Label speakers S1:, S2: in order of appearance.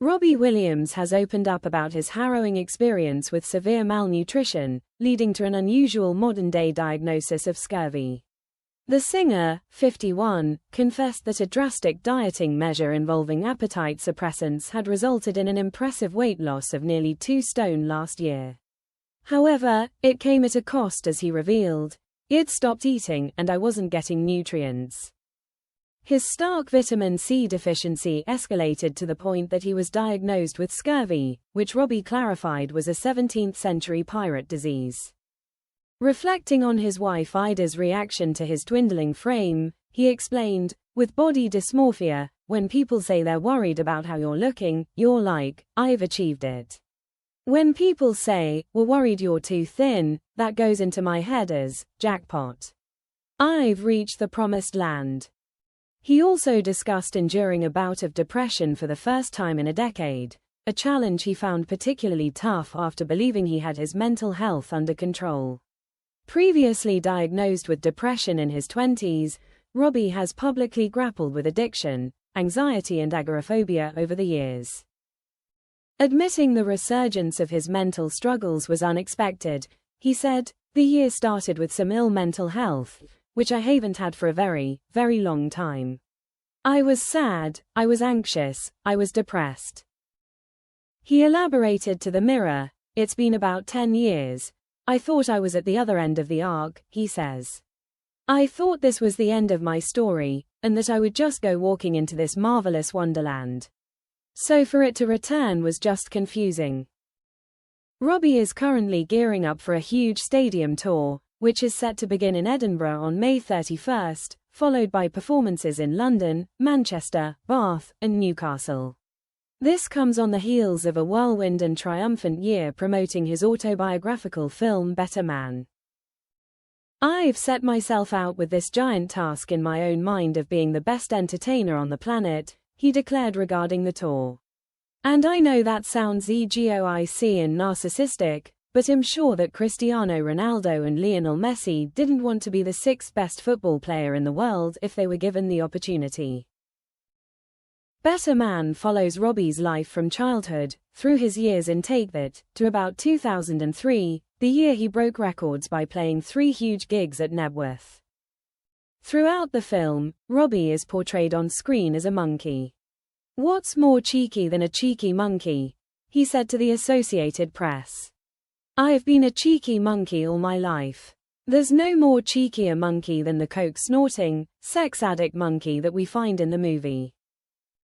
S1: Robbie Williams has opened up about his harrowing experience with severe malnutrition, leading to an unusual modern-day diagnosis of scurvy. The singer, 51, confessed that a drastic dieting measure involving appetite suppressants had resulted in an impressive weight loss of nearly 2 stone last year. However, it came at a cost, as he revealed. "I'd stopped eating and I wasn't getting nutrients." His stark vitamin C deficiency escalated to the point that he was diagnosed with scurvy, which Robbie clarified was a 17th-century pirate disease. Reflecting on his wife Ida's reaction to his dwindling frame, he explained, "With body dysmorphia, when people say they're worried about how you're looking, you're like, I've achieved it. When people say, we're worried you're too thin, that goes into my head as, jackpot. I've reached the promised land." He also discussed enduring a bout of depression for the first time in a decade, a challenge he found particularly tough after believing he had his mental health under control. Previously diagnosed with depression in his 20s, Robbie has publicly grappled with addiction, anxiety and agoraphobia over the years. Admitting the resurgence of his mental struggles was unexpected, he said, "The year started with some ill mental health, which I haven't had for a very, very long time. I was sad, I was anxious, I was depressed." He elaborated to the Mirror, "It's been about 10 years. I thought I was at the other end of the arc," he says. "I thought this was the end of my story, and that I would just go walking into this marvelous wonderland. So for it to return was just confusing." Robbie is currently gearing up for a huge stadium tour, which is set to begin in Edinburgh on May 31st, followed by performances in London, Manchester, Bath, and Newcastle. This comes on the heels of a whirlwind and triumphant year promoting his autobiographical film Better Man. "I've set myself out with this giant task in my own mind of being the best entertainer on the planet," he declared regarding the tour. "And I know that sounds egoic and narcissistic, but I'm sure that Cristiano Ronaldo and Lionel Messi didn't want to be the 6th best football player in the world if they were given the opportunity." Better Man follows Robbie's life from childhood, through his years in Take That, to about 2003, the year he broke records by playing 3 huge gigs at Nebworth. Throughout the film, Robbie is portrayed on screen as a monkey. "What's more cheeky than a cheeky monkey?" he said to the Associated Press. "I've been a cheeky monkey all my life. There's no more cheekier monkey than the coke-snorting, sex addict monkey that we find in the movie."